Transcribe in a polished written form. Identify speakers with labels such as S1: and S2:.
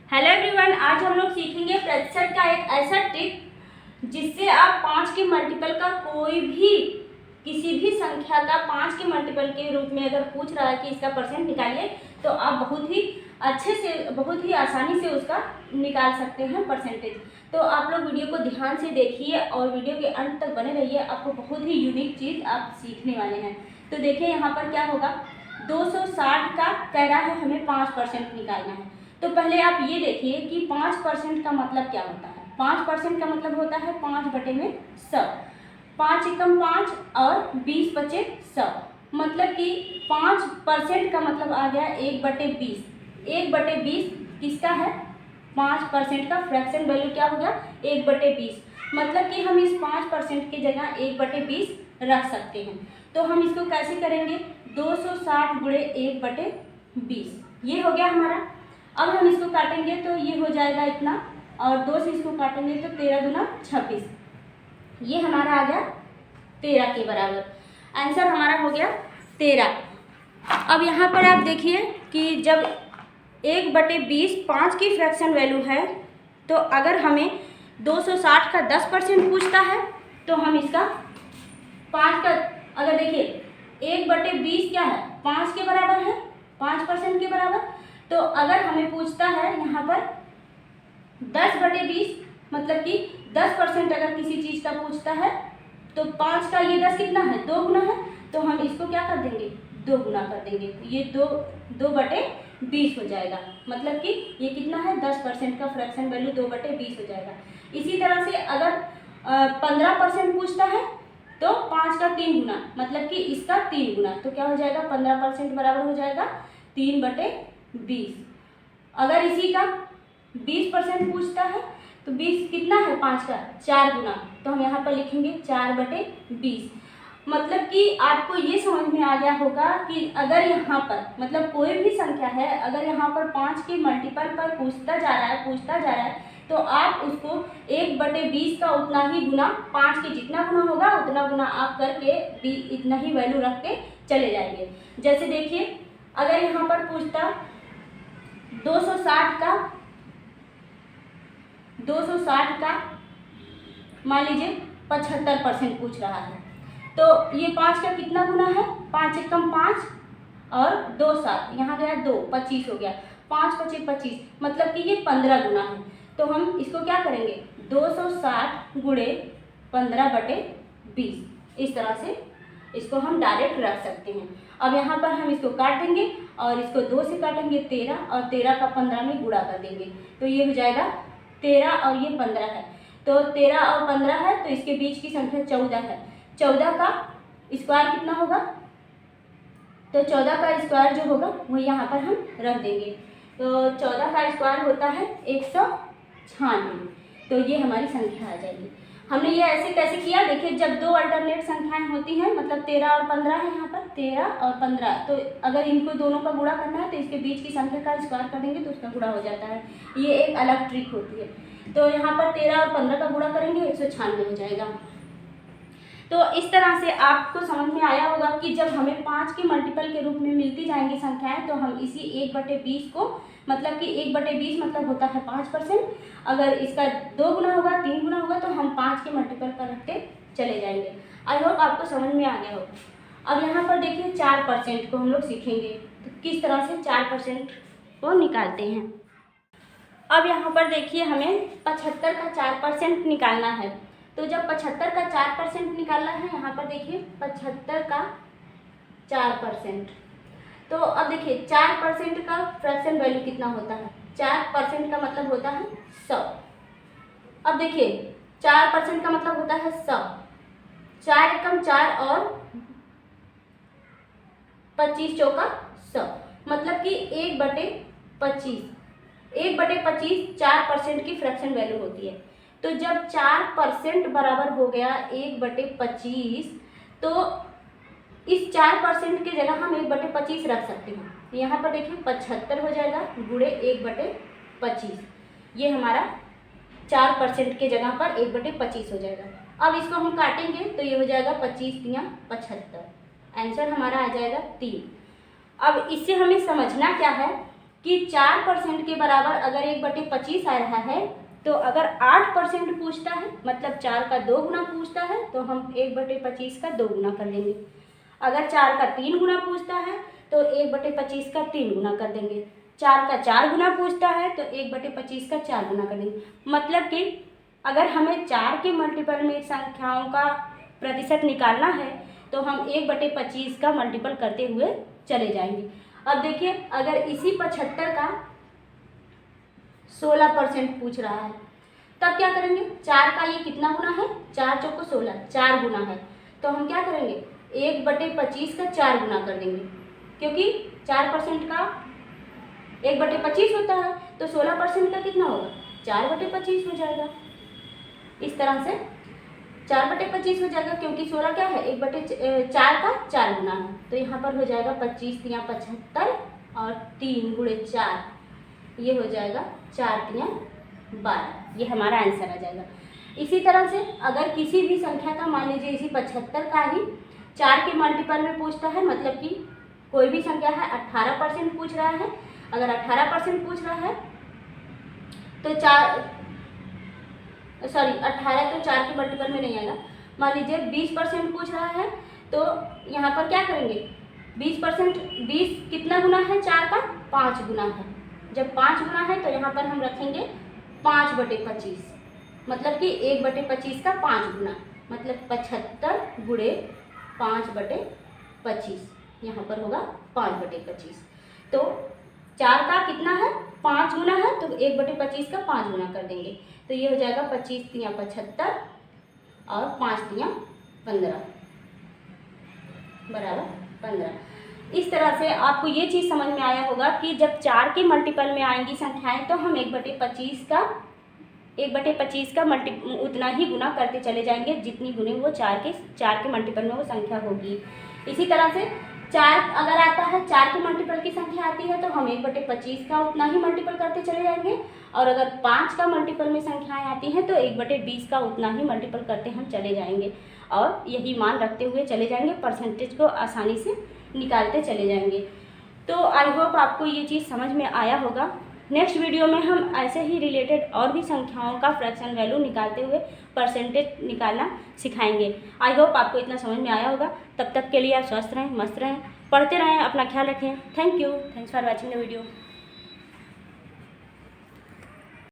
S1: Hello everyone, आज हम लोग सीखेंगे प्रतिशत का एक ऐसा टिप जिससे आप 5 के मल्टीपल का कोई भी किसी भी संख्या का 5 के मल्टीपल के रूप में अगर पूछ रहा है कि इसका परसेंट निकालिए तो आप बहुत ही अच्छे से बहुत ही आसानी से उसका निकाल सकते हैं परसेंटेज। तो आप लोग वीडियो को ध्यान से देखिए और वीडियो के अंत तक बने रहिए, आपको बहुत ही यूनिक चीज़ आप सीखने वाले हैं। तो देखिए यहाँ पर क्या होगा, 260 का कह रहा है हमें 5% निकालना है। तो पहले आप ये देखिए कि 5% का मतलब क्या होता है। 5% का मतलब होता है 5/100, 5 एकम 5 और 20 बचे 100। मतलब कि 5% का मतलब आ गया 1/20। 1/20 किसका है? 5% का फ्रैक्शन वैल्यू क्या हो गया? 1/20। मतलब कि हम इस 5% की जगह 1/20 रख सकते हैं। तो हम इसको कैसे करेंगे? 260 गुणे 1/20 ये हो गया हमारा। अब हम इसको काटेंगे तो ये हो जाएगा इतना, और 2 से इसको काटेंगे तो 13 दूना 26, ये हमारा आ गया 13 के बराबर। आंसर हमारा हो गया 13। अब यहाँ पर आप देखिए कि जब 1/20 5 की फ्रैक्शन वैल्यू है, तो अगर हमें 260 का 10% पूछता है तो हम इसका 5 का, अगर देखिए 1/20 क्या है? 5 के बराबर है, 5% के बराबर। तो अगर हमें पूछता है यहाँ पर 10/20, मतलब कि 10% अगर किसी चीज़ का पूछता है तो 5 का ये 10 कितना है? 2 गुना है। तो हम इसको क्या कर देंगे? 2 गुना कर देंगे। ये 2/20 हो जाएगा। मतलब कि ये कितना है? 10% का फ्रैक्शन वैल्यू 2/20 हो जाएगा। इसी तरह से अगर 15% पूछता है तो 5 का 3 गुना, मतलब कि इसका 3 गुना, तो क्या हो जाएगा? 15% बराबर हो जाएगा 3/20। अगर इसी का 20% पूछता है तो 20 कितना है? 5 का 4 गुना, तो हम यहाँ पर लिखेंगे 4/20। मतलब कि आपको ये समझ में आ गया होगा कि अगर यहाँ पर मतलब कोई भी संख्या है, अगर यहाँ पर 5 के मल्टीपल पर पूछता जा रहा है तो आप उसको 1/20 का उतना ही गुना, 5 के जितना गुना होगा उतना गुना आप करके इतना ही वैल्यू रख के चले जाएंगे। जैसे देखिए, अगर यहाँ पर पूछता 260 का मान लीजिए 75% पूछ रहा है, तो ये 5 का कितना गुना है? 5 एकम 5 और 2 7, यहाँ गया 2, 25 हो गया। 5 × 5 = 25, मतलब कि ये 15 गुना है। तो हम इसको क्या करेंगे? 260 गुणे 15/20, इस तरह से इसको हम डायरेक्ट रख सकते हैं। अब यहाँ पर हम इसको काट देंगे और इसको 2 से काटेंगे 13, और 13 का 15 में गुणा कर देंगे, तो ये हो जाएगा 13 और ये 15 है। तो 13 और 15 है तो इसके बीच की संख्या 14 है। 14 का स्क्वायर कितना होगा? तो 14 का स्क्वायर जो होगा वो यहाँ पर हम रख देंगे। तो 14 का स्क्वायर होता है 196, तो ये हमारी संख्या आ जाएगी। हमने ये ऐसे कैसे किया? देखिए, जब 2 अल्टरनेट संख्याएं होती हैं, मतलब 13 और 15 है, यहाँ पर 13 और 15, तो अगर इनको दोनों का गुणा करना है तो इसके बीच की संख्या का स्क्वायर कर देंगे तो उसका गुणा हो जाता है। ये एक अलग ट्रिक होती है। तो यहाँ पर 13 और 15 का गुणा करेंगे 196 हो जाएगा। तो इस तरह से आपको समझ में आया होगा कि जब हमें 5 के मल्टीपल के रूप में मिलती जाएंगी संख्याएं तो हम इसी 1/20 को, मतलब कि 1/20 मतलब होता है 5%, अगर इसका 2 गुना होगा, 3 गुना होगा, तो हम 5 के मल्टीपल पर रखते चले जाएंगे। आई होप आपको समझ में आ गया होगा। अब यहाँ पर देखिए 4% को हम लोग सीखेंगे तो किस तरह से 4% को निकालते हैं। अब यहाँ पर देखिए हमें 75 का 4% निकालना है। तो जब 75 का 4% निकालना है, यहाँ पर देखिए 75 का 4%, तो अब देखिए 4% का फ्रैक्शन वैल्यू कितना होता है? 4% का मतलब होता है 100। अब देखिए 4% का मतलब होता है 100, 4 एकम 4 और 25 चौका 100, मतलब कि 1/25। 1/25 4% की फ्रैक्शन वैल्यू होती है। तो जब 4% बराबर हो गया 1/25, तो इस 4% की जगह हम 1/25 रख सकते हैं। यहाँ पर देखिए 75 हो जाएगा गुणे 1/25, ये हमारा 4% के जगह पर 1/25 हो जाएगा। अब इसको हम काटेंगे तो ये हो जाएगा 25 × 75, आंसर हमारा आ जाएगा 3। अब इससे हमें समझना क्या है कि 4% के बराबर अगर 1/25 आ रहा है, तो अगर 8% पूछता है, मतलब 4 का 2 गुना पूछता है, तो हम 1/25 का 2 गुना कर देंगे। अगर 4 का 3 गुना पूछता है तो 1/25 का 3 गुना कर देंगे। 4 का 4 गुना पूछता है तो 1/25 का 4 गुना कर देंगे। मतलब कि अगर हमें 4 के मल्टीपल में संख्याओं का प्रतिशत निकालना है तो हम 1/25 का मल्टीपल करते हुए चले जाएंगे। अब देखिए, अगर इसी 75 का 16% पूछ रहा है, तब क्या करेंगे? 4 का ये कितना गुना है? 4 चौको 16, 4 गुना है। तो हम क्या करेंगे? 1/25 का 4 गुना कर देंगे, क्योंकि 4% का 1/25 होता है, तो 16% का कितना होगा? 4/25 हो जाएगा। इस तरह से 4/25 हो जाएगा, क्योंकि 16 क्या है? 1/4 का 4 गुना है। तो यहाँ पर हो जाएगा 25 तिया 75 और 3 गुणे 4, ये हो जाएगा 4 तिया 12। ये हमारा आंसर आ जाएगा। इसी तरह से अगर किसी भी संख्या का, मान लीजिए इसी 75 का ही 4 के मल्टीपल में पूछता है, मतलब कि कोई भी संख्या है, 18% पूछ रहा है। अगर 18% पूछ रहा है तो 18 तो 4 के मल्टीपल में नहीं आएगा। मान लीजिए 20% पूछ रहा है, तो यहाँ पर क्या करेंगे? 20 कितना गुना है? 4 का 5 गुना है। जब 5 गुना है तो यहाँ पर हम रखेंगे 5/25, मतलब कि 1/25 का 5 गुना, मतलब 75 गुणे 5/25, यहाँ पर होगा 5/25। तो 4 का कितना है? 5 गुना है, तो 1/25 का 5 गुना कर देंगे, तो ये हो जाएगा 25 तिया 75 और 5 तिया 15 बराबर 15। इस तरह से आपको ये चीज़ समझ में आया होगा कि जब 4 के मल्टीपल में आएंगी संख्याएं, तो हम 1/25 का उतना ही गुना करते चले जाएंगे जितनी गुने वो 4 के मल्टीपल में वो संख्या होगी। इसी तरह से 4 अगर आता है, 4 के मल्टीपल की संख्या आती है, तो हम 1/25 का उतना ही मल्टीपल करते चले जाएंगे। और अगर 5 का मल्टीपल में संख्याएं आती हैं तो 1/20 का उतना ही मल्टीपल करते हम चले जाएंगे, और यही मान रखते हुए चले जाएंगे, परसेंटेज को आसानी से निकालते चले जाएंगे। तो आई होप आपको ये चीज़ समझ में आया होगा। नेक्स्ट वीडियो में हम ऐसे ही रिलेटेड और भी संख्याओं का फ्रैक्शन वैल्यू निकालते हुए परसेंटेज निकालना सिखाएंगे। आई होप आपको इतना समझ में आया होगा। तब तक के लिए आप स्वस्थ रहें, मस्त रहें, पढ़ते रहें, अपना ख्याल रखें। Thank you, thanks for watching the video.